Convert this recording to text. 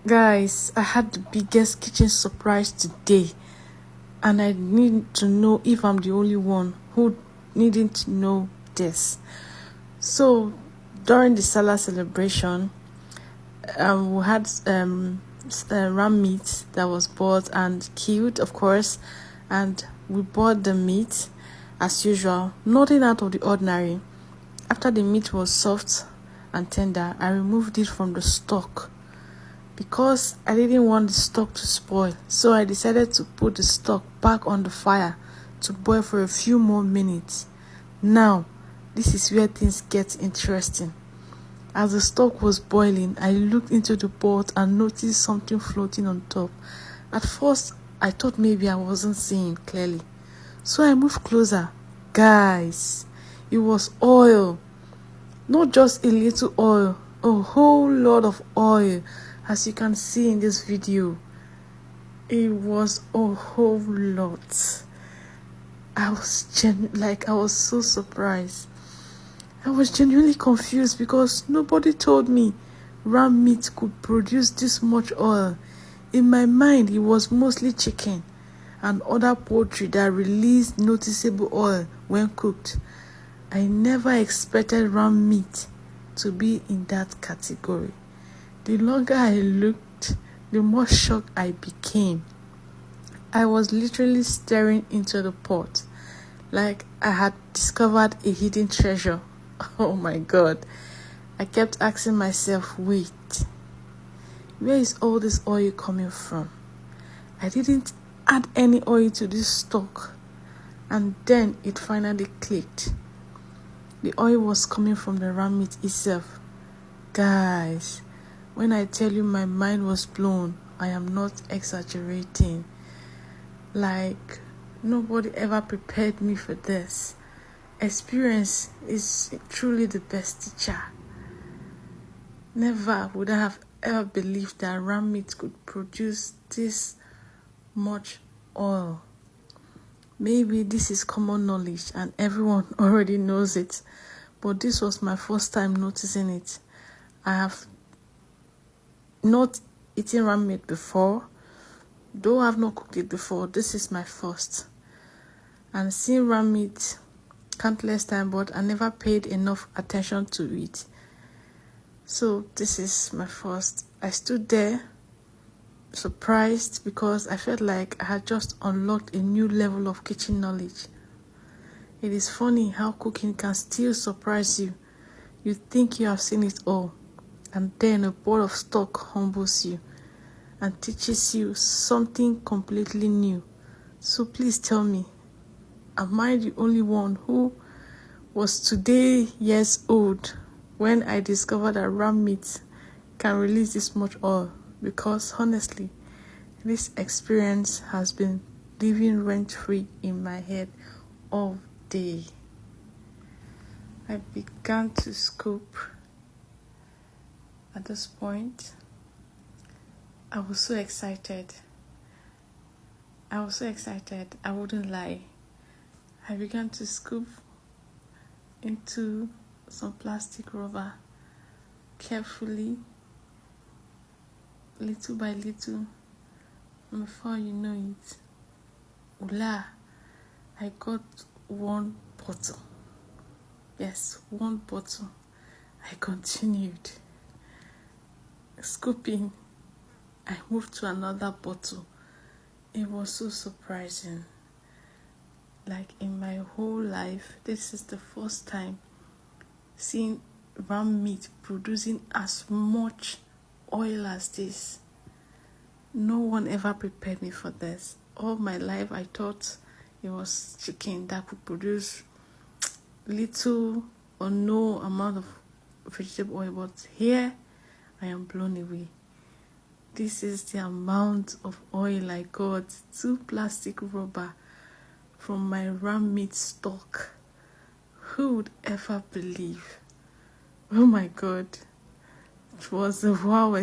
Guys, I had the biggest kitchen surprise today, and I need to know if I'm the only one who needing to know this. So, during the Salah celebration, we had ram meat that was bought and killed, of course, and we bought the meat as usual, nothing out of the ordinary. After the meat was soft and tender, I removed it from the stock because I didn't want the stock to spoil. So I decided to put the stock back on the fire to boil for a few more minutes. Now, this is where things get interesting. As the stock was boiling, I looked into the pot and noticed something floating on top. At first, I thought maybe I wasn't seeing clearly. So I moved closer. Guys, it was oil. Not just a little oil, a whole lot of oil. As you can see in this video, it was a whole lot. I was so surprised. I was genuinely confused because nobody told me ram meat could produce this much oil. In my mind, it was mostly chicken and other poultry that released noticeable oil when cooked. I never expected ram meat to be in that category. The longer I looked, the more shocked I became. I was literally staring into the pot like I had discovered a hidden treasure. Oh my God. I kept asking myself, wait, where is all this oil coming from? I didn't add any oil to this stock. And then it finally clicked. The oil was coming from the ram meat itself. Guys, when I tell you my mind was blown, I am not exaggerating. Like, nobody ever prepared me for this. Experience is truly the best teacher. Never would I have ever believed that ram meat could produce this much oil. Maybe this is common knowledge and everyone already knows it, but this was my first time noticing it. I have not eaten ram meat before, though I have not cooked it before. This is my first. And seeing ram meat countless times, but I never paid enough attention to it. So this is my first. I stood there surprised because I felt like I had just unlocked a new level of kitchen knowledge. It is funny how cooking can still surprise you. You think you have seen it all, and then a bowl of stock humbles you and teaches you something completely new. So please tell me, am I the only one who was today years old when I discovered that ram meat can release this much oil? Because honestly, this experience has been living rent-free in my head all day. I began to scoop. At this point, I was so excited. I wouldn't lie. I began to scoop into some plastic rubber carefully, little by little. And before you know it, voila, I got one bottle. Yes, one bottle. I continued scooping. I moved to another bottle. It was so surprising. Like, in my whole life, this is the first time seeing ram meat producing as much oil as this. No one ever prepared me for this. All my life I thought it was chicken that could produce little or no amount of vegetable oil, but here I am blown away. This is the amount of oil I got. 2 plastic rubber from my ram meat stock. Who would ever believe? Oh my God. It was a wow